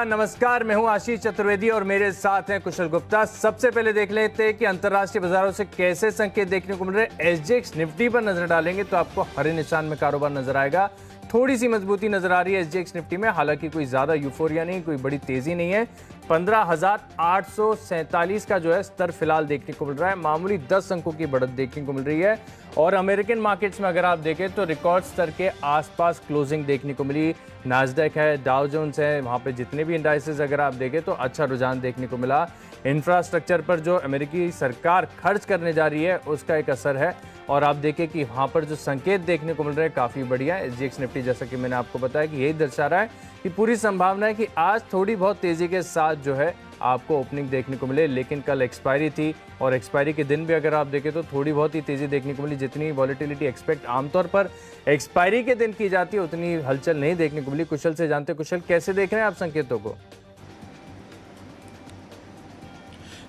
नमस्कार, मैं हूं आशीष चतुर्वेदी और मेरे साथ हैं कुशल गुप्ता। सबसे पहले देख लेते हैं कि अंतर्राष्ट्रीय बाजारों से कैसे संकेत देखने को मिल रहे हैं। एसजीएक्स निफ्टी पर नजर डालेंगे तो आपको हरे निशान में कारोबार नजर आएगा। थोड़ी सी मजबूती नजर आ रही है एसजीएक्स निफ्टी में, हालांकि कोई ज्यादा यूफोरिया नहीं, कोई बड़ी तेजी नहीं है। 15,847 का जो है स्तर फिलहाल देखने को मिल रहा है। मामूली 10 अंकों की बढ़त देखने को मिल रही है। और अमेरिकन मार्केट्स में अगर आप देखें तो रिकॉर्ड स्तर के आसपास क्लोजिंग देखने को मिली। नास्डैक है, डाउ जोन्स है, वहाँ पे जितने भी इंडाइसेस अगर आप देखें तो अच्छा रुझान देखने को मिला। इंफ्रास्ट्रक्चर पर जो अमेरिकी सरकार खर्च करने जा रही है उसका एक असर है। और आप देखें कि वहाँ पर जो संकेत देखने को मिल रहे हैं काफ़ी बढ़िया है। एसजीएक्स निफ्टी जैसा कि मैंने आपको बताया कि यही दर्शा रहा है कि पूरी संभावना है कि आज थोड़ी बहुत तेज़ी के साथ जो है आपको ओपनिंग देखने को मिले। लेकिन कल एक्सपायरी थी और एक्सपायरी के दिन भी अगर आप देखें तो थोड़ी बहुत ही तेज़ी देखने को मिली। जितनी वॉलेटिलिटी एक्सपेक्ट आमतौर पर एक्सपायरी के दिन की जाती है उतनी हलचल नहीं देखने को मिली। कुशल से जानते, कुशल कैसे देख रहे हैं आप संकेतों को?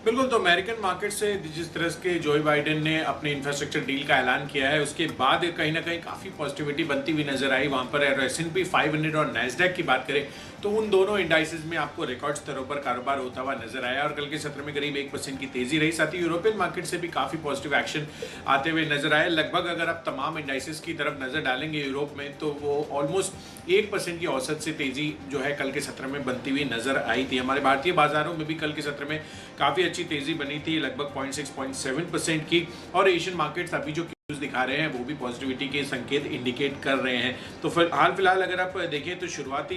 बिल्कुल, तो अमेरिकन मार्केट से जिस तरह के जो बाइडेन ने अपने इंफ्रास्ट्रक्चर डील का ऐलान किया है उसके बाद कहीं ना कहीं काफ़ी पॉजिटिविटी बनती हुई नजर आई वहाँ पर। S&P 500 और नैस्डैक की बात करें तो उन दोनों इंडाइसेस में आपको रिकॉर्ड स्तरों पर कारोबार होता हुआ नजर आया और कल के सत्र में करीब 1% की तेजी रही। साथ ही यूरोपियन मार्केट से भी काफ़ी पॉजिटिव एक्शन आते हुए नजर आए। लगभग अगर आप तमाम इंडाइसेस की तरफ नजर डालेंगे यूरोप में तो वो ऑलमोस्ट 1% की औसत से तेजी जो है कल के सत्र में बनती हुई नजर आई थी। हमारे भारतीय बाजारों में भी कल के सत्र में काफ़ी अच्छी तेजी बनी थी, लगभग 0.6-0.7% की। और एशियन मार्केट्स अभी जो दिखा रहे हैं वो भी पॉजिटिविटी के संकेत इंडिकेट कर रहे हैं। तो हाल फिलहाल अगर आप देखें तो शुरुआती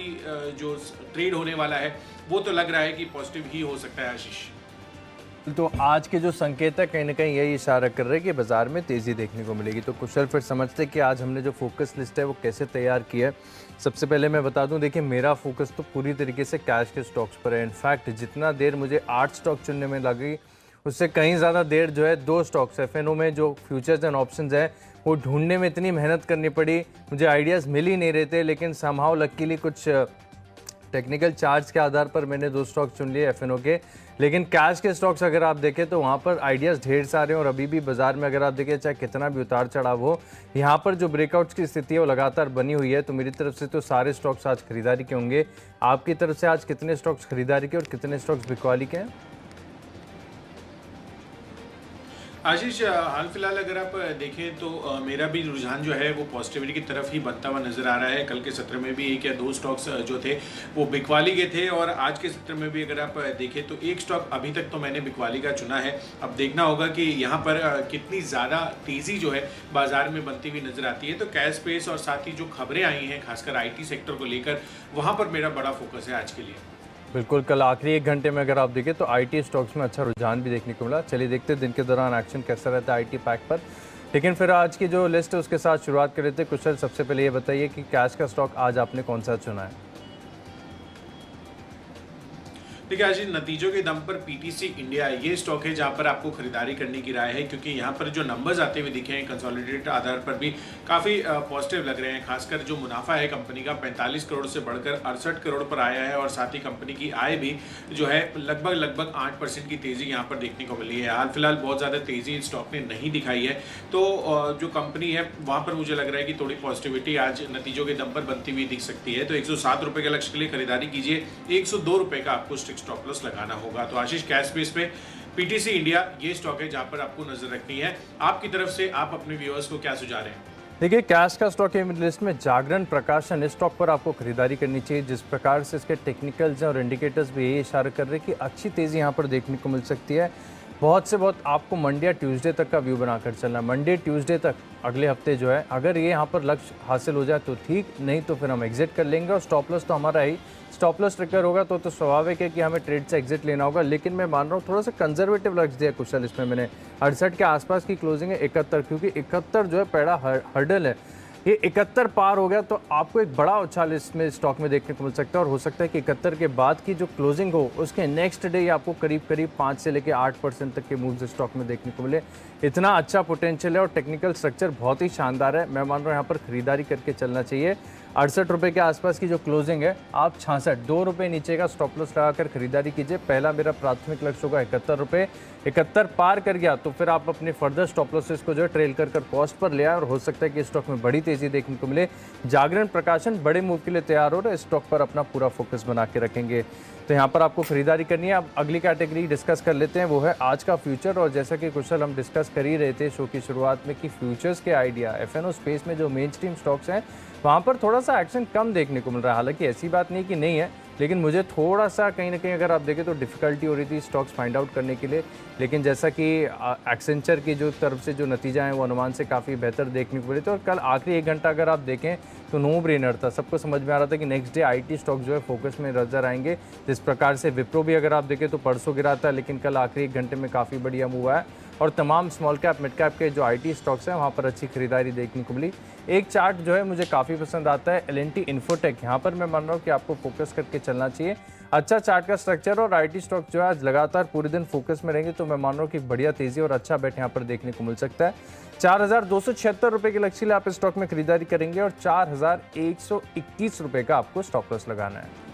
जो ट्रेड होने वाला है वो तो लग रहा है कि पॉजिटिव ही हो सकता है। आशीष, तो आज के जो संकेत है कहीं ना कहीं यही इशारा कर रहे हैं कि बाजार में तेज़ी देखने को मिलेगी। तो कुशल फिर समझते हैं कि आज हमने जो फोकस लिस्ट है वो कैसे तैयार की है। सबसे पहले मैं बता दूं, देखिए मेरा फोकस तो पूरी तरीके से कैश के स्टॉक्स पर है। इनफैक्ट जितना देर मुझे 8 स्टॉक चुनने में लगी उससे कहीं ज़्यादा देर जो है 2 स्टॉक्स एफएनओ में जो फ्यूचर्स एंड ऑप्शंस है वो ढूंढने में इतनी मेहनत करनी पड़ी, मुझे आइडियाज़ मिल ही नहीं रहे थे। लेकिन समहाउ लकीली कुछ टेक्निकल चार्ज के आधार पर मैंने 2 स्टॉक चुन लिए एफएनओ के। लेकिन कैश के स्टॉक्स अगर आप देखें तो वहाँ पर आइडियाज़ ढेर सारे हैं और अभी भी बाजार में अगर आप देखें चाहे कितना भी उतार चढ़ाव हो, यहाँ पर जो ब्रेकआउट्स की स्थिति है वो लगातार बनी हुई है। तो मेरी तरफ से तो सारे स्टॉक्स आज खरीदारी के होंगे। आपकी तरफ से आज कितने स्टॉक्स खरीदारी के और कितने स्टॉक्स बिकवाली के हैं? आशीष, हाल फिलहाल अगर आप देखें तो मेरा भी रुझान जो है वो पॉजिटिविटी की तरफ ही बनता हुआ नजर आ रहा है। कल के सत्र में भी 1 या 2 स्टॉक्स जो थे वो बिकवाली के थे और आज के सत्र में भी अगर आप देखें तो 1 स्टॉक अभी तक तो मैंने बिकवाली का चुना है। अब देखना होगा कि यहाँ पर कितनी ज़्यादा तेज़ी जो है बाजार में बनती हुई नजर आती है। तो कैश स्पेस और साथ ही जो खबरें आई हैं खासकर IT सेक्टर को लेकर, वहाँ पर मेरा बड़ा फोकस है आज के लिए। बिल्कुल, कल आखिरी 1 घंटे में अगर आप देखें तो आईटी स्टॉक्स में अच्छा रुझान भी देखने को मिला। चलिए देखते हैं दिन के दौरान एक्शन कैसा रहता है आईटी पैक पर। लेकिन फिर आज की जो लिस्ट है उसके साथ शुरुआत कर लेते हैं। कुशल, सबसे पहले ये बताइए कि कैश का स्टॉक आज आपने कौन सा चुना है? देखिए आज नतीजों के दम पर PTC इंडिया ये स्टॉक है जहां पर आपको खरीदारी करने की राय है, क्योंकि यहां पर जो नंबर्स आते हुए दिखे हैं कंसोलिडेटेड आधार पर भी काफ़ी पॉजिटिव लग रहे हैं। खासकर जो मुनाफा है कंपनी का 45 करोड़ से बढ़कर 68 करोड़ पर आया है और साथ ही कंपनी की आय भी जो है लगभग 8% की तेज़ी यहाँ पर देखने को मिली है। हाल फिलहाल बहुत ज़्यादा तेज़ी स्टॉक ने नहीं दिखाई है। तो जो कंपनी है वहाँ पर मुझे लग रहा है कि थोड़ी पॉजिटिविटी आज नतीजों के दम पर बनती हुई दिख सकती है। तो 107 रुपये के लक्ष्य के लिए खरीदारी कीजिए, 102 रुपये का आपको स्टॉप लॉस लगाना होगा। तो आशीष, कैश स्पेस पे PTC इंडिया ये स्टॉक है जहां पर आपको नजर रखनी है। आपकी तरफ से आप अपने व्यूअर्स को क्या सुझा रहे हैं? देखिए कैश का स्टॉक है लिस्ट में जागरण प्रकाशन, इस स्टॉक पर आपको खरीदारी करनी चाहिए। जिस प्रकार से इसके टेक्निकल्स और इंडिकेटर्स भी यही इशारा कर रहे हैं कि अच्छी तेज़ी यहाँ पर देखने को मिल सकती है। बहुत से बहुत आपको मंडे या ट्यूसडे तक का व्यू बनाकर चलना है। मंडे ट्यूसडे तक अगले हफ्ते जो है अगर ये यहाँ पर लक्ष्य हासिल हो जाए तो ठीक, नहीं तो फिर हम एग्जिट कर लेंगे। और स्टॉप लॉस तो हमारा ही स्टॉप लॉस ट्रिगर होगा तो स्वाभाविक है कि हमें ट्रेड से एग्जिट लेना होगा। लेकिन मैं मान रहा हूँ थोड़ा सा कंजर्वेटिव लक्ष्य दिया कुशल, इसमें मैंने 68 के आसपास की क्लोजिंग है, 71, क्योंकि 71 जो है पहला हर्डल है। ये 71 पार हो गया तो आपको एक बड़ा उछाल इसमें स्टॉक में देखने को मिल सकता है। और हो सकता है कि 71 के बाद की जो क्लोजिंग हो उसके नेक्स्ट डे आपको करीब 5 से लेकर 8% तक के मूव्स स्टॉक में देखने को मिले। इतना अच्छा पोटेंशियल है और टेक्निकल स्ट्रक्चर बहुत ही शानदार है। मैं मान रहा हूँ यहाँ पर खरीदारी करके चलना चाहिए। 68 रुपये के आसपास की जो क्लोजिंग है, आप 66 ₹2 नीचे का स्टॉप लॉस लगाकर खरीदारी कीजिए। पहला मेरा प्राथमिक लक्ष्य होगा 71 रुपये। 71 पार कर गया तो फिर आप अपने फर्दर स्टॉप लॉसेस को जो है ट्रेल कर कॉस्ट पर ले आए और हो सकता है कि स्टॉक में बड़ी तेजी देखने को मिले। जागरण प्रकाशन बड़े मूव के लिए तैयार हो रहे, इस स्टॉक पर अपना पूरा फोकस बना के रखेंगे। तो यहाँ पर आपको खरीदारी करनी है। अब अगली कैटेगरी डिस्कस कर लेते हैं, वो है आज का फ्यूचर। और जैसा कि कुशल हम डिस्कस कर ही रहे थे शो की शुरुआत में कि फ्यूचर्स के आइडिया एफएनओ स्पेस में जो मेन स्ट्रीम स्टॉक्स हैं वहाँ पर थोड़ा सा एक्शन कम देखने को मिल रहा है। हालांकि ऐसी बात नहीं कि नहीं है, लेकिन मुझे थोड़ा सा कहीं ना कहीं अगर आप देखें तो डिफ़िकल्टी हो रही थी स्टॉक्स फाइंड आउट करने के लिए। लेकिन जैसा कि एक्सेंचर की जो तरफ से जो नतीजा है वो अनुमान से काफ़ी बेहतर देखने को मिले थे। और कल आखिरी 1 घंटा अगर आप देखें तो नो ब्रेनर था, सबको समझ में आ रहा था कि नेक्स्ट डे आईटी स्टॉक जो है फोकस में नजर आएंगे। जिस प्रकार से विप्रो भी अगर आप देखें तो परसों गिरा था, लेकिन कल आखिरी 1 घंटे में काफ़ी बढ़िया मूव आया और तमाम स्मॉल कैप मिड कैप के जो आईटी स्टॉक्स हैं वहाँ पर अच्छी खरीदारी देखने को मिली। एक चार्ट जो है मुझे काफ़ी पसंद आता है, एल&टी इन्फोटेक। यहाँ पर मैं मान रहा हूँ कि आपको फोकस करके चलना चाहिए। अच्छा चार्ट का स्ट्रक्चर और आईटी स्टॉक जो है आज लगातार पूरे दिन फोकस में रहेंगे, तो मैं मान रहा हूँ कि बढ़िया तेजी और अच्छा बेट यहाँ पर देखने को मिल सकता है। 4,276 रुपये के लक्ष्य लिए आप इस स्टॉक में खरीदारी करेंगे और 4,121 रुपये का आपको स्टॉप लॉस लगाना है।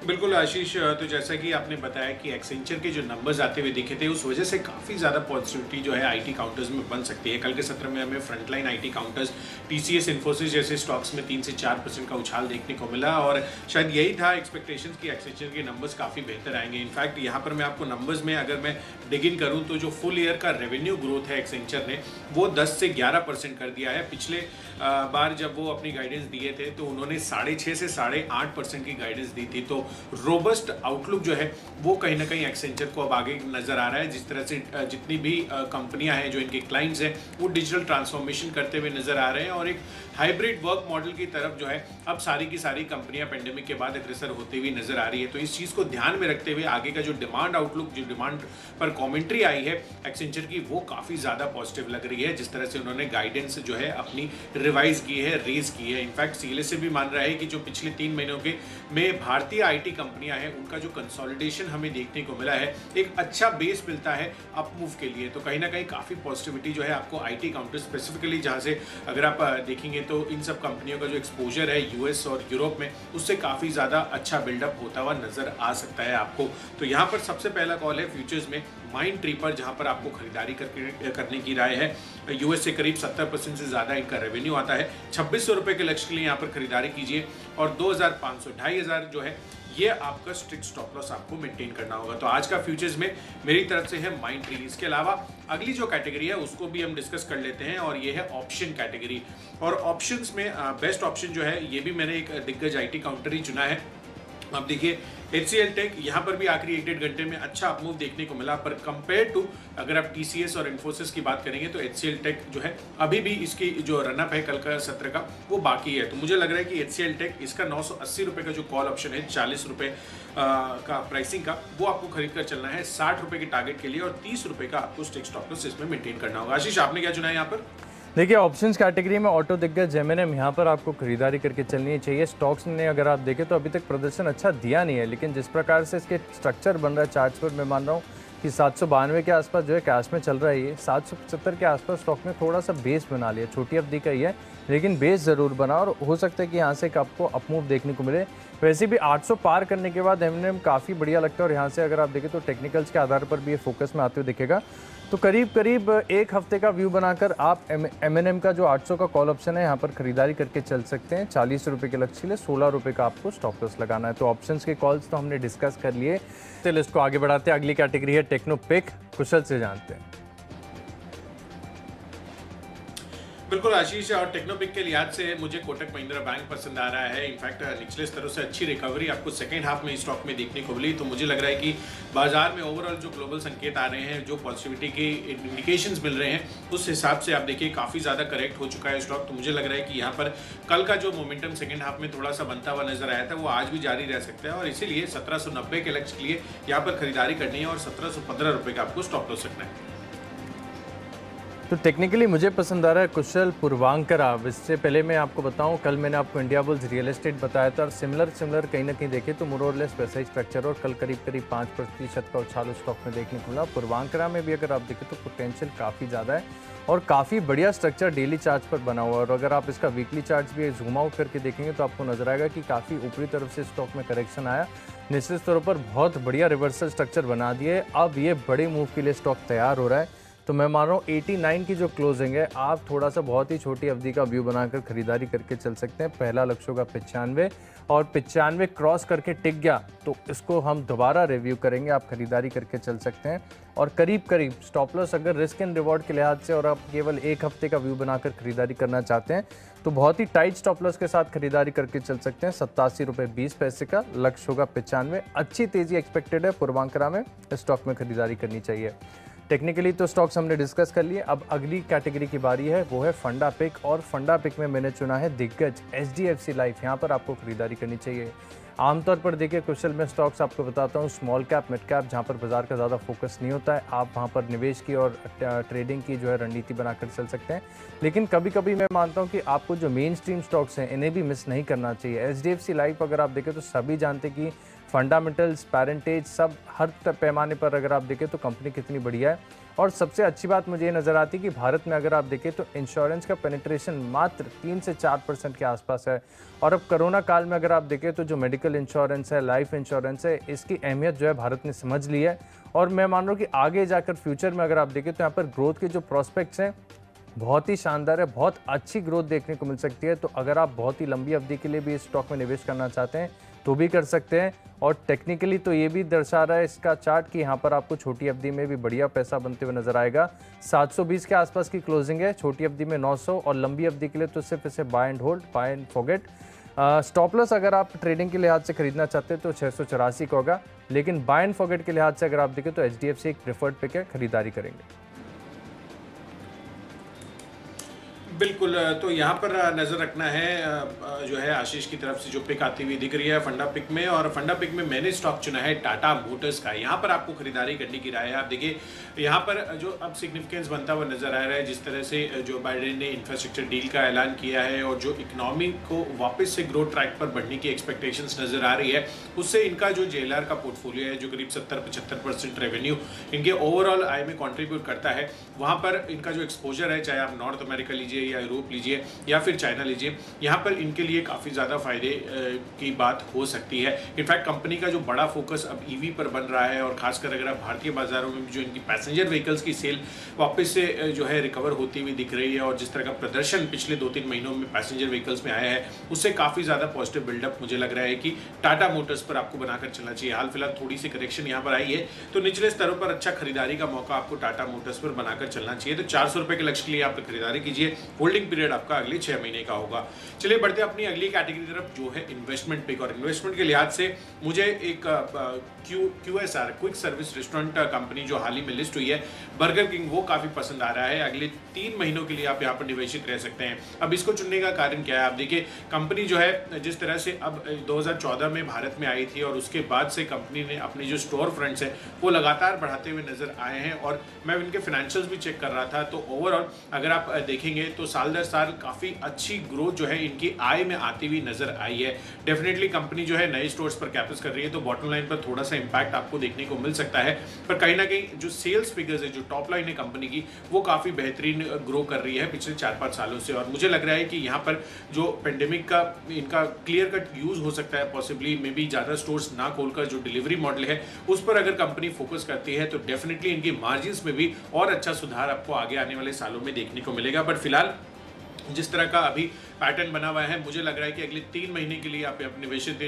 बिल्कुल आशीष, तो जैसा कि आपने बताया कि एक्सेंचर के जो नंबर्स आते हुए दिखे थे उस वजह से काफ़ी ज़्यादा पॉजिटिविटी जो है आईटी काउंटर्स में बन सकती है। कल के सत्र में हमें frontline IT counters TCS Infosys जैसे स्टॉक्स में 3 से 4% का उछाल देखने को मिला और शायद यही था एक्सपेक्टेशंस कि एक्सेंचर के नंबर्स काफ़ी बेहतर आएंगे। इनफैक्ट यहाँ पर मैं आपको नंबर्स में अगर मैं डिग इन करूँ तो जो फुल ईयर का रेवेन्यू ग्रोथ है एक्सेंचर ने वो 10 से 11% कर दिया है। पिछले बार जब वो अपनी गाइडेंस दिए थे तो उन्होंने 6.5 से 8.5% की गाइडेंस दी थी। तो रोबस्ट आउटलुक जो है वो कहीं ना कहीं एक्सेंचर को अब आगे नजर आ रहा है। जिस तरह से जितनी भी कंपनियां हैं जो इनके क्लाइंट्स हैं वो डिजिटल ट्रांसफॉर्मेशन करते हुए नजर आ रहे हैं और एक हाइब्रिड वर्क मॉडल की तरफ जो है अब सारी की सारी कंपनियां पेंडेमिक के बाद अग्रसर होती हुई नजर आ रही है। तो इस चीज़ को ध्यान में रखते हुए आगे का जो डिमांड आउटलुक, जो डिमांड पर कॉमेंट्री आई है एक्सेंचर की, वो काफ़ी ज़्यादा पॉजिटिव लग रही है। जिस तरह से उन्होंने गाइडेंस जो है अपनी रिवाइज की है, रेज की है। इनफैक्ट सीएलएसए भी मान रहा है कि जो पिछले 3 महीनों के में भारतीय आईटी कंपनियां हैं उनका जो कंसोलिडेशन हमें देखने को मिला है, एक अच्छा बेस मिलता है अप मूव के लिए। तो कहीं ना कहीं काफ़ी पॉजिटिविटी जो है आपको आईटी काउंटर स्पेसिफिकली, जहाँ से अगर आप देखेंगे तो इन सब कंपनियों का जो एक्सपोजर है यूएस और यूरोप में, उससे काफ़ी ज़्यादा अच्छा बिल्डअप होता हुआ नजर आ सकता है आपको। तो यहाँ पर सबसे पहला कॉल है फ्यूचर्स में माइंड ट्री पर, जहाँ पर आपको खरीदारी करने की राय है। यूएस से करीब 70% से ज़्यादा इनका रेवेन्यू आता है। 2600 रुपये के लक्ष्य के लिए यहाँ पर खरीदारी कीजिए और 2500, 2500 जो है ये आपका स्ट्रिक्ट स्टॉप लॉस आपको मेंटेन करना होगा। तो आज का फ्यूचर्स में मेरी तरफ से है माइंड ट्री। इसके अलावा अगली जो कैटेगरी है उसको भी हम डिस्कस कर लेते हैं और ये है ऑप्शन कैटेगरी। और ऑप्शंस में बेस्ट ऑप्शन जो है ये भी मैंने एक दिग्गज आईटी काउंटर ही चुना है। अब देखिए HCL टेक, यहाँ पर भी आखिरी 1-1.5 घंटे में अच्छा अपमूव देखने को मिला, पर कंपेयर टू अगर आप TCS और इन्फोसिस की बात करेंगे तो HCL टेक जो है अभी भी इसकी जो रनअप है कल का सत्र का वो बाकी है। तो मुझे लग रहा है कि HCL टेक, इसका 980 रुपये का जो कॉल ऑप्शन है 40 रुपये का प्राइसिंग का, वो आपको खरीद कर चलना है 60 रुपये के टारगेट के लिए और 30 रुपये का आपको स्टिक स्टॉप लॉस इसमें मेंटेन करना होगा। आशीष, आपने क्या चुना है यहाँ पर? देखिए ऑप्शंस कैटेगरी में ऑटो दिग्गज M&M यहाँ पर आपको खरीदारी करके चलनी चाहिए। स्टॉक्स ने अगर आप देखें तो अभी तक प्रदर्शन अच्छा दिया नहीं है, लेकिन जिस प्रकार से इसके स्ट्रक्चर बन रहा है चार्ट्स पर, मैं मान रहा हूँ कि 792 के आसपास जो है कैश में चल रहा है। ये 775 के आसपास स्टॉक में थोड़ा सा बेस बना लिया, छोटी अवधि का ही है लेकिन बेस ज़रूर बना और हो सकता है कि यहाँ से आपको अपमूव देखने को मिले। वैसे भी 800 पार करने के बाद M&M काफ़ी बढ़िया लगता है और यहाँ से अगर आप देखें तो टेक्निकल्स के आधार पर भी ये फोकस में आते हुए दिखेगा। तो करीब एक हफ्ते का व्यू बनाकर आप M&M का जो 800 का कॉल ऑप्शन है यहाँ पर खरीदारी करके चल सकते हैं। 40 रुपये के लक्ष्य के लिए 16 रुपये का आपको स्टॉप लॉस लगाना है। तो ऑप्शंस के कॉल्स तो हमने डिस्कस कर लिए। तो लिस्ट को आगे बढ़ाते हैं, अगली कैटेगरी है टेक्नोपिक। कुशल से जानते हैं। बिल्कुल आशीष, और टेक्नोपिक के लिहाज से मुझे कोटक महिंद्रा बैंक पसंद आ रहा है। इनफैक्ट निचले स्तरों से अच्छी रिकवरी आपको सेकेंड हाफ में इस स्टॉक में देखने को मिली। तो मुझे लग रहा है कि बाजार में ओवरऑल जो ग्लोबल संकेत आ रहे हैं, जो पॉजिटिविटी के इंडिकेशंस मिल रहे हैं, उस हिसाब से आप देखिए काफ़ी ज़्यादा करेक्ट हो चुका है स्टॉक। तो मुझे लग रहा है कि यहाँ पर कल का जो मोमेंटम सेकेंड हाफ में थोड़ा सा बनता हुआ नजर आया था वो आज भी जारी रह सकता है और इसीलिए 1790 के लक्ष्य के लिए यहाँ पर खरीदारी करनी है और 1715 रुपये का आपको स्टॉप लॉस रखना है। तो टेक्निकली मुझे पसंद आ रहा है कुशल पूर्वांकरा। इससे पहले मैं आपको बताऊं, कल मैंने आपको इंडिया बुल्स रियल एस्टेट बताया था और सिमिलर कहीं ना कहीं देखे तो मोर और लेस वैसा ही स्ट्रक्चर, और कल करीब 5% का उछाल उस स्टॉक में देखने को मिला। पूर्वांकरा में भी अगर आप देखें तो पोटेंशियल काफ़ी ज़्यादा है और काफ़ी बढ़िया स्ट्रक्चर डेली चार्ट पर बना हुआ है। और अगर आप इसका वीकली चार्ट भी जूम आउट करके देखेंगे तो आपको नजर आएगा कि काफ़ी ऊपरी तरफ से स्टॉक में करेक्शन आया, निश्चित तौर पर बहुत बढ़िया रिवर्सल स्ट्रक्चर बना दिए। अब ये बड़े मूव के लिए स्टॉक तैयार हो रहा है। तो मैं मान रहा हूँ 89 की जो क्लोजिंग है, आप थोड़ा सा बहुत ही छोटी अवधि का व्यू बनाकर खरीदारी करके चल सकते हैं। पहला लक्ष्य होगा 95 और 95 क्रॉस करके टिक गया तो इसको हम दोबारा रिव्यू करेंगे, आप खरीदारी करके चल सकते हैं। और करीब स्टॉप लॉस अगर रिस्क एंड रिवॉर्ड के लिहाज से और आप केवल एक हफ्ते का व्यू बनाकर खरीदारी करना चाहते हैं तो बहुत ही टाइट स्टॉप लॉस के साथ खरीदारी करके चल सकते हैं। 87 रुपये 20 पैसे का लक्ष्य होगा 95। अच्छी तेजी एक्सपेक्टेड है पूर्वांकरा में, स्टॉक में खरीदारी करनी चाहिए। टेक्निकली तो स्टॉक्स हमने डिस्कस कर लिए, अब अगली कैटेगरी की बारी है, वो है फंडा पिक। और फंडा पिक में मैंने चुना है दिग्गज HDFC लाइफ। यहाँ पर आपको खरीदारी करनी चाहिए। आमतौर पर देखिए कुशल में स्टॉक्स आपको बताता हूँ स्मॉल कैप मिड कैप, जहाँ पर बाजार का ज़्यादा फोकस नहीं होता है, आप वहाँ पर निवेश की और ट्रेडिंग की जो है रणनीति बनाकर चल सकते हैं। लेकिन कभी कभी मैं मानता हूँ कि आपको जो मेन स्ट्रीम स्टॉक्स हैं इन्हें भी मिस नहीं करना चाहिए। HDFC लाइफ अगर आप देखें तो सभी जानते कि फंडामेंटल्स, पैरेंटेज सब हर पैमाने पर अगर आप देखें तो कंपनी कितनी बढ़िया है। और सबसे अच्छी बात मुझे ये नज़र आती है कि भारत में अगर आप देखें तो इंश्योरेंस का पेनिट्रेशन मात्र 3 से 4% के आसपास है। और अब कोरोना काल में अगर आप देखें तो जो मेडिकल इंश्योरेंस है, लाइफ इंश्योरेंस है, इसकी अहमियत जो है भारत ने समझ ली है। और मैं मान रहा हूँ कि आगे जाकर फ्यूचर में अगर आप देखें तो यहाँ पर ग्रोथ के जो प्रॉस्पेक्ट्स हैं बहुत ही शानदार है, बहुत अच्छी ग्रोथ देखने को मिल सकती है। तो अगर आप बहुत ही लंबी अवधि के लिए भी इस स्टॉक में निवेश करना चाहते हैं तो भी कर सकते हैं। और टेक्निकली तो ये भी दर्शा रहा है इसका चार्ट कि यहाँ पर आपको छोटी अवधि में भी बढ़िया पैसा बनते हुए नजर आएगा। 720 के आसपास की क्लोजिंग है, छोटी अवधि में 900 और लंबी अवधि के लिए तो सिर्फ इसे buy and hold, buy and forget. Stop loss अगर आप ट्रेडिंग के लिहाज से खरीदना चाहते हैं तो 684 का होगा, लेकिन बाय एंड फॉरगेट के लिहाज से अगर आप देखें तो HDFC एक प्रेफर्ड पिक है, खरीदारी करेंगे। बिल्कुल, तो यहाँ पर नज़र रखना है जो है आशीष की तरफ से जो पिक आती हुई दिख रही है फंडा पिक में। और फंडा पिक में मैंने स्टॉक चुना है टाटा मोटर्स का। यहाँ पर आपको खरीदारी करने की राय है। आप देखिए यहाँ पर जो अब सिग्निफिकेंस बनता हुआ नजर आ रहा है, जिस तरह से जो बाइडेन ने इंफ्रास्ट्रक्चर डील का ऐलान किया है और जो इकोनॉमी को वापस से ग्रोथ ट्रैक पर बढ़ने की एक्सपेक्टेशंस नजर आ रही है, उससे इनका जो JLR का पोर्टफोलियो है जो करीब 70-75% रेवेन्यू इनके ओवरऑल आय में कॉन्ट्रीब्यूट करता है, वहाँ पर इनका जो एक्सपोजर है, चाहे आप नॉर्थ अमेरिका लीजिए या यूरोप लीजिए या फिर चाइना लीजिए, यहाँ पर इनके लिए काफ़ी ज़्यादा फायदे की बात हो सकती है। इनफैक्ट कंपनी का जो बड़ा फोकस अब EV पर बन रहा है और खासकर अगर आप भारतीय बाजारों में जो इनकी पैसेंजर व्हीकल्स की सेल वापस से जो है रिकवर होती हुई दिख रही है और जिस तरह का प्रदर्शन पिछले 2-3 महीनों में पैसेंजर व्हीकल्स में आया है, उससे काफ़ी ज़्यादा पॉजिटिव बिल्डअप मुझे लग रहा है कि टाटा मोटर्स पर आपको बनाकर चलना चाहिए। हाल फिलहाल थोड़ी सी करेक्शन यहाँ पर आई है तो निचले स्तरों पर अच्छा खरीदारी का मौका आपको टाटा मोटर्स पर बनाकर चलना चाहिए। तो 400 रुपये के लक्ष्य के लिए आप खरीदारी कीजिए। होल्डिंग पीरियड आपका अगले 6 महीने का होगा। चलिए बढ़ते हैं अपनी अगली कैटेगरी तरफ जो है इन्वेस्टमेंट पिक। और इन्वेस्टमेंट के लिहाज से मुझे एक QSR quick service restaurant company जो हाल ही में लिस्ट हुई है बर्गर किंग, वो काफ़ी पसंद आ रहा है। अगले 3 महीनों के लिए आप यहाँ पर निवेशित रह सकते हैं। अब इसको चुनने का कारण क्या है? आप देखिए कंपनी जो है जिस तरह से अब 2014 में भारत में आई थी और उसके बाद से कंपनी ने अपने जो स्टोर फ्रंट्स है वो लगातार बढ़ाते हुए नजर आए हैं। और मैं इनके फाइनेंशियल्स भी चेक कर रहा था तो ओवरऑल अगर आप देखेंगे तो साल दर साल काफ़ी अच्छी ग्रोथ जो है इनकी आय में आती हुई नजर आई है। डेफिनेटली कंपनी जो है नए स्टोर्स पर कैपेस कर रही है तो बॉटम लाइन पर थोड़ा सा इंपैक्ट आपको देखने को मिल सकता है, पर कहीं ना कहीं जो सेल्स फिगर्स है, जो टॉप लाइन है कंपनी की, वो काफ़ी बेहतरीन ग्रो कर रही है पिछले 4-5 सालों से। और मुझे लग रहा है कि यहाँ पर जो पेंडेमिक का इनका क्लियर कट यूज हो सकता है, पॉसिबली मे बी ज़्यादा स्टोर्स ना खोलकर जो डिलीवरी मॉडल है उस पर अगर कंपनी फोकस करती है तो डेफिनेटली इनकी मार्जिन्स में भी और अच्छा सुधार आपको आगे आने वाले सालों में देखने को मिलेगा। बट फिलहाल जिस तरह का अभी पैटर्न बना हुआ है, मुझे लग रहा है कि अगले 3 महीने के लिए आप निवेशित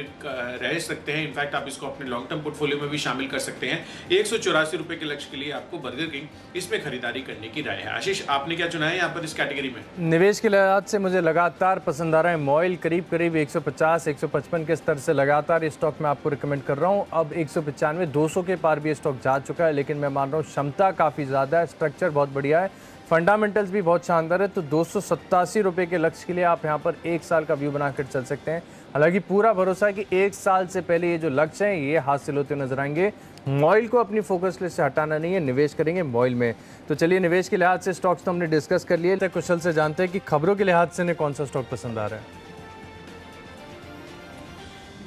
रह सकते हैं। इनफैक्ट आप इसको अपने लॉन्ग टर्म पोर्टफोलियो में भी शामिल कर सकते हैं। 184 रुपये के लक्ष्य के लिए आपको बर्गर किंग इसमें खरीदारी करने की राय है। आशीष, आपने क्या चुना है यहाँ पर इस कैटेगरी में? निवेश के लिहाज से मुझे लगातार पसंद आ रहा है मॉइल, करीब 150-155 के स्तर से लगातार इस स्टॉक में आपको रिकमेंड कर रहा हूँ। अब 195-200 के पार भी स्टॉक जा चुका है, लेकिन मैं मान रहा हूँ क्षमता काफ़ी ज़्यादा है, स्ट्रक्चर बहुत बढ़िया है। फंडामेंटल्स भी बहुत शानदार है। तो 287 रुपये के लक्ष्य के लिए आप यहाँ पर 1 साल का व्यू बनाकर चल सकते हैं। हालांकि पूरा भरोसा है कि 1 साल से पहले ये जो लक्ष्य हैं ये हासिल होते नजर आएंगे। मॉइल को अपनी फोकस लिस्ट से हटाना नहीं है, निवेश करेंगे मॉइल में। तो चलिए, निवेश के लिहाज से स्टॉक्स तो हमने डिस्कस कर लिए। तो कुशल से जानते हैं कि खबरों के लिहाज से कौन सा स्टॉक पसंद आ रहा है।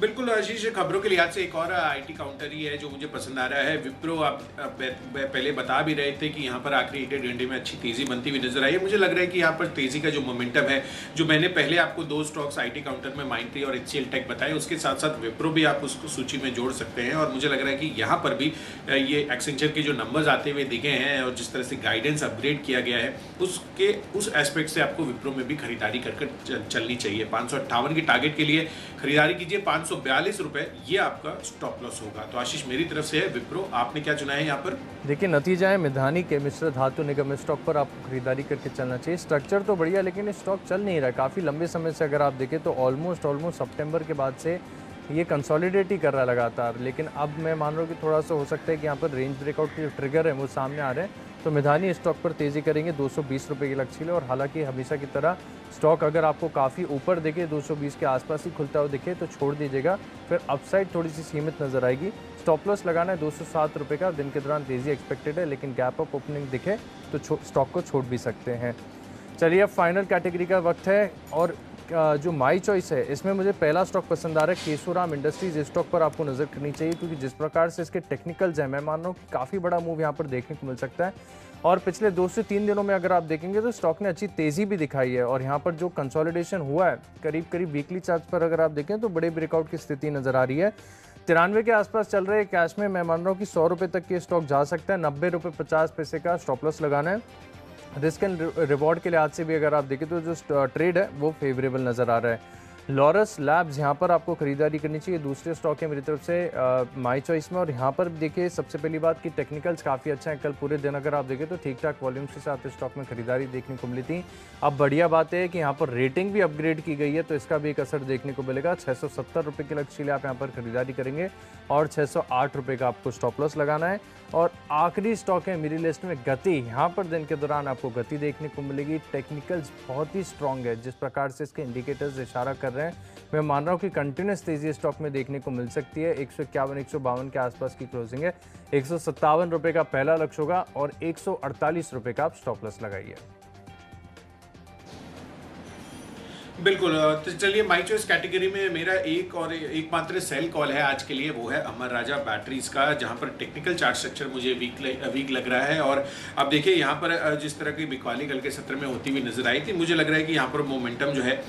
बिल्कुल आशीष, खबरों के लिहाज से एक और आईटी काउंटर ही है जो मुझे पसंद आ रहा है, विप्रो। आप पहले बता भी रहे थे कि यहाँ पर आखिरी 1 घंटे में अच्छी तेजी बनती हुई नजर आई है। मुझे लग रहा है कि यहाँ पर तेजी का जो मोमेंटम है, जो मैंने पहले आपको 2 स्टॉक्स आईटी काउंटर में माइंडट्री और एचसीएल टेक बताए, उसके साथ साथ विप्रो भी आप उसको सूची में जोड़ सकते हैं। और मुझे लग रहा है कि यहाँ पर भी ये एक्सेंचर के जो नंबर्स आते हुए दिखे हैं और जिस तरह से गाइडेंस अपग्रेड किया गया है, उस एस्पेक्ट से आपको विप्रो में भी खरीदारी कर चलनी चाहिए। 558 की टारगेट के लिए खरीदारी कीजिए। 542 रुपए ये आपका स्टॉप लॉस होगा। तो आशीष, मेरी तरफ से है विप्रो। आपने क्या चुना है यहाँ पर? देखिए, नतीजा है मिधानी के मिश्र धातु निगम स्टॉक पर आपको खरीदारी करके चलना चाहिए। स्ट्रक्चर तो बढ़िया, लेकिन ये स्टॉक चल नहीं रहा। काफ़ी लंबे समय से अगर आप देखें तो ऑलमोस्ट सितंबर के बाद से ये कंसोलिडेट ही कर रहा है लगातार। लेकिन अब मैं मान रहा हूँ कि थोड़ा सा हो सकता है कि यहाँ पर रेंज ब्रेकआउट के जो ट्रिगर है वो सामने आ रहे हैं। तो मिधानी स्टॉक पर तेज़ी करेंगे 220 रुपये के लक्ष्य लिए। और हालांकि हमेशा की तरह स्टॉक अगर आपको काफ़ी ऊपर दिखे, 220 के आसपास ही खुलता हुआ दिखे तो छोड़ दीजिएगा, फिर अपसाइड थोड़ी सी सीमित नजर आएगी। स्टॉप लॉस लगाना है 207 रुपये का। दिन के दौरान तेज़ी एक्सपेक्टेड है, लेकिन गैप अप ओपनिंग दिखे तो स्टॉक को छोड़ भी सकते हैं। चलिए, अब फाइनल कैटेगरी का वक्त है। और जो माई चॉइस है इसमें मुझे पहला स्टॉक पसंद आ रहा है, केशोराम इंडस्ट्रीज। इस स्टॉक पर आपको नज़र करनी चाहिए, क्योंकि जिस प्रकार से इसके टेक्निकल्स हैं, मैं मान रहा हूँ कि काफ़ी बड़ा मूव यहाँ पर देखने को मिल सकता है। और पिछले 2 से 3 दिनों में अगर आप देखेंगे तो स्टॉक ने अच्छी तेज़ी भी दिखाई है। और यहाँ पर जो कंसोलिडेशन हुआ है करीब वीकली चार्ट पर अगर आप देखें तो बड़े ब्रेकआउट की स्थिति नज़र आ रही है। 93 के आसपास चल रहे कैश में मैं मान रहा हूँ कि 100 रुपये तक के स्टॉक जा सकता है। 90 रुपये 50 पैसे का स्टॉप लॉस लगाना है। रिस्क एंड रिवॉर्ड के लिहाज से भी अगर आप देखें तो जो ट्रेड है वो फेवरेबल नज़र आ रहा है। लॉरस लैब्स यहाँ पर आपको खरीदारी करनी चाहिए। दूसरे स्टॉक है मेरी तरफ से माई चॉइस में। और यहाँ पर देखिए, सबसे पहली बात कि टेक्निकल्स काफ़ी अच्छा है। कल पूरे दिन अगर आप देखें तो ठीक ठाक वॉल्यूम्स के साथ स्टॉक में खरीदारी देखने को मिली थी। अब बढ़िया बात है कि यहाँ पर रेटिंग भी अपग्रेड की गई है, तो इसका भी एक असर देखने को मिलेगा। 670 रुपये के लक्ष्य लिए आप यहाँ पर खरीदारी करेंगे और 608 रुपये का आपको स्टॉप लॉस लगाना है। और आखिरी स्टॉक है मेरी लिस्ट में गति। यहाँ पर दिन के दौरान आपको गति देखने को मिलेगी। टेक्निकल्स बहुत ही स्ट्रांग है, जिस प्रकार से इसके इंडिकेटर्स इशारा कर रहे हैं, मैं मान रहा हूँ कि कंटिन्यूस तेजी स्टॉक में देखने को मिल सकती है। 151 152 के आसपास की क्लोजिंग है। 157 रुपये का पहला लक्ष्य होगा और 148 रुपये का आप स्टॉप लॉस लगाइए। बिल्कुल। तो चलिए, माई चॉइस कैटेगरी में मेरा एकमात्र सेल कॉल है आज के लिए, वो है अमर राजा बैटरीज का, जहां पर टेक्निकल चार्ट स्ट्रक्चर मुझे वीक लग रहा है। और अब देखिए, यहाँ पर जिस तरह की बिकवाली कल के सत्र में होती हुई नजर आई थी, मुझे लग रहा है कि यहाँ पर मोमेंटम जो है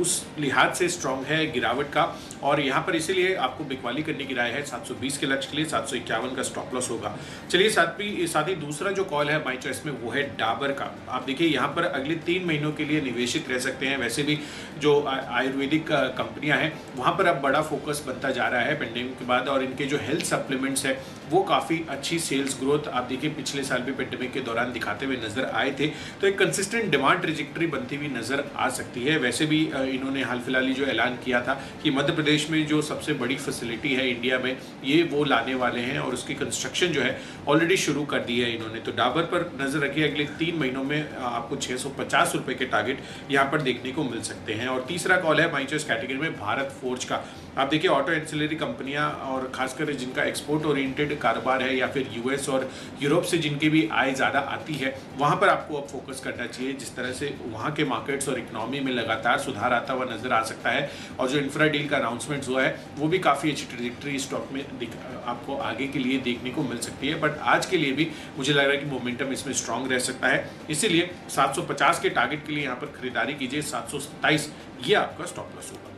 उस लिहाज से स्ट्रांग है गिरावट का। और यहाँ पर इसीलिए आपको बिकवाली करने की राय है। 720 के लक्ष्य के लिए 751 का स्टॉप लॉस होगा। चलिए, साथ ही दूसरा जो कॉल है माई चॉइस में वो है डाबर का। आप देखिए, यहाँ पर अगले 3 महीनों के लिए निवेशित रह सकते हैं। वैसे भी जो आयुर्वेदिक कंपनियां हैं वहाँ पर अब बड़ा फोकस बनता जा रहा है पेंडेमिक के बाद। और इनके जो हेल्थ सप्लीमेंट्स है वो काफ़ी अच्छी सेल्स ग्रोथ आप देखिए पिछले साल भी पेंडेमिक के दौरान दिखाते हुए नजर आए थे। तो एक कंसिस्टेंट डिमांड ट्रेजेक्टरी बनती हुई नजर आ सकती है। वैसे भी इन्होंने हाल फिलहाल ही जो ऐलान किया था कि मध्य प्रदेश में जो सबसे बड़ी फैसिलिटी है इंडिया में, ये वो लाने वाले हैं और उसकी कंस्ट्रक्शन जो है ऑलरेडी शुरू कर दी है इन्होंने। तो डाबर पर नजर रखिए, अगले 3 महीनों में आपको 650 रुपये के टारगेट यहाँ पर देखने को मिल सकते हैं। और तीसरा कॉल है माई चॉइस कैटेगरी में भारत फोर्ज का। आप देखिए, ऑटो एंसिलरी कंपनियां और खासकर जिनका एक्सपोर्ट ओरिएंटेड कारोबार है या फिर यूएस और यूरोप से जिनकी भी आय ज़्यादा आती है, वहाँ पर आपको अब फोकस करना चाहिए। जिस तरह से वहाँ के मार्केट्स और इकोनॉमी में लगातार सुधार आता हुआ नजर आ सकता है। और जो इंफ्रा डील का अनाउंसमेंट हुआ है वो भी काफ़ी अच्छी ट्रेजेक्टरी स्टॉक में आपको आगे के लिए देखने को मिल सकती है। बट आज के लिए भी मुझे लग रहा है कि मोमेंटम इसमें स्ट्रांग रह सकता है। इसीलिए 750 के टारगेट के लिए यहाँ पर खरीदारी कीजिए। 727 ये आपका स्टॉप लॉस होगा।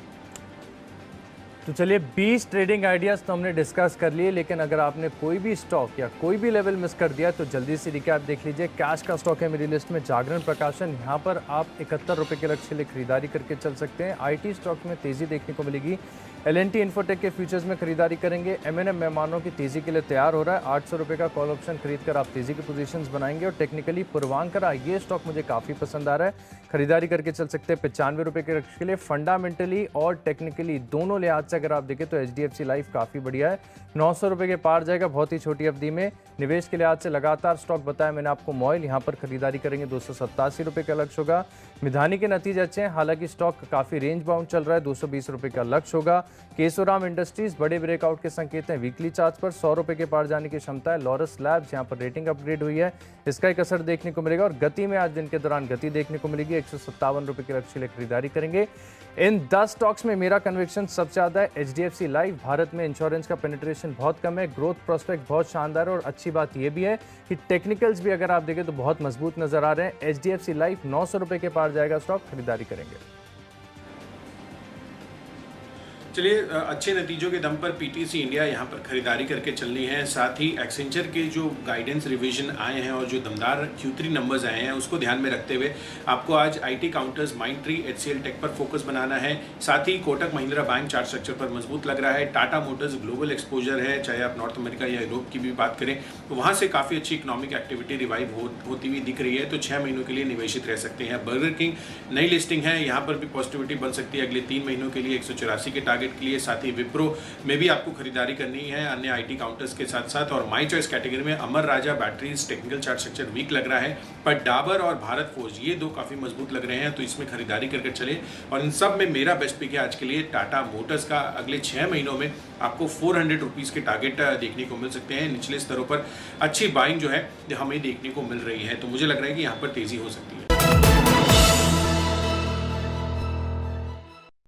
तो चलिए, 20 ट्रेडिंग आइडियाज़ तो हमने डिस्कस कर लिए, लेकिन अगर आपने कोई भी स्टॉक या कोई भी लेवल मिस कर दिया तो जल्दी से रिकैप देख लीजिए। कैश का स्टॉक है मेरी लिस्ट में जागरण प्रकाशन। यहाँ पर आप 71 रुपये के लक्ष्य के लिए खरीदारी करके चल सकते हैं। आईटी स्टॉक में तेज़ी देखने को मिलेगी। L&T इन्फोटेक के फ्यूचर्स में खरीदारी करेंगे। M&M मेहमानों की तेजी के लिए तैयार हो रहा है। 800 रुपये का कॉल ऑप्शन खरीद कर आप तेजी की पोजीशंस बनाएंगे। और टेक्निकली पूर्वांकरा, ये स्टॉक मुझे काफ़ी पसंद आ रहा है, खरीदारी करके चल सकते हैं 95 रुपये के लक्ष्य के लिए। फंडामेंटली और टेक्निकली दोनों लिहाज से अगर आप देखें तो HDFC लाइफ काफ़ी बढ़िया है, 900 रुपये के पार जाएगा बहुत ही छोटी अवधि में। निवेश के लिहाज से लगातार स्टॉक बताया मैंने आपको। मॉयल यहाँ पर खरीदारी करेंगे, 287 रुपये का लक्ष्य होगा। मिधानी के नतीजे अच्छे हैं, हालांकि स्टॉक काफ़ी रेंज बाउंड चल रहा है, 220 रुपये का लक्ष्य होगा। केशोराम इंडस्ट्रीज बड़े ब्रेकआउट के संकेत हैं, वीकली चार्ट पर 100 रुपये के पार जाने की क्षमता है। लॉरस लैब्स यहाँ पर रेटिंग अपग्रेड हुई है, इसका एक असर देखने को मिलेगा। और गति में आज दिन के दौरान गति देखने को मिलेगी, 157 रुपये के लक्ष्य के लिए खरीदारी करेंगे। इन 10 स्टॉक्स में मेरा कन्विक्शन सबसे ज़्यादा है HDFC लाइफ। भारत में इंश्योरेंस का पेनिट्रेशन बहुत कम है, ग्रोथ प्रोस्पेक्ट बहुत शानदार है, और अच्छी बात यह भी है कि टेक्निकल्स भी अगर आप देखें तो बहुत मजबूत नजर आ रहे हैं। HDFC लाइफ 900 रुपये के पार जाएगा स्टॉक, खरीदारी करेंगे। चलिए, अच्छे नतीजों के दम पर PTC इंडिया यहाँ पर खरीदारी करके चलनी है। साथ ही एक्सेंचर के जो गाइडेंस रिवीजन आए हैं और जो दमदार Q3 नंबर्स आए हैं उसको ध्यान में रखते हुए आपको आज IT counters, Mindtree, HCL tech पर फोकस बनाना है। साथ ही Kotak Mahindra bank chart structure पर मजबूत लग रहा है। टाटा मोटर्स ग्लोबल एक्सपोजर है, चाहे आप नॉर्थ अमेरिका या यूरोप की भी बात करें तो वहाँ से काफ़ी अच्छी इकोनॉमिक एक्टिविटी रिवाइव होती हुई दिख रही है, तो 6 महीनों के लिए निवेशित रह सकते हैं। बर्गर किंग नई लिस्टिंग है, यहाँ पर भी पॉजिटिविटी बन सकती है अगले 3 महीनों के लिए 184 के टारगेट के लिए। साथ ही विप्रो में भी आपको खरीदारी करनी है अन्य IT काउंटर्स के साथ साथ। और माई चॉइस कैटेगरी में Amara Raja batteries technical chart structure weak लग रहा है, पर डाबर और भारत फोर्ज ये दो काफ़ी मजबूत लग रहे हैं, तो इसमें खरीदारी करके चले। और इन सब में मेरा बेस्ट पिक है आज के लिए टाटा मोटर्स का। अगले 6 महीनों में आपको 400 रुपीज़ के टारगेट देखने को मिल सकते हैं। निचले स्तरों पर अच्छी बाइंग जो है हमें देखने को मिल रही है, तो मुझे लग रहा है कि यहाँ पर तेजी हो सकती है।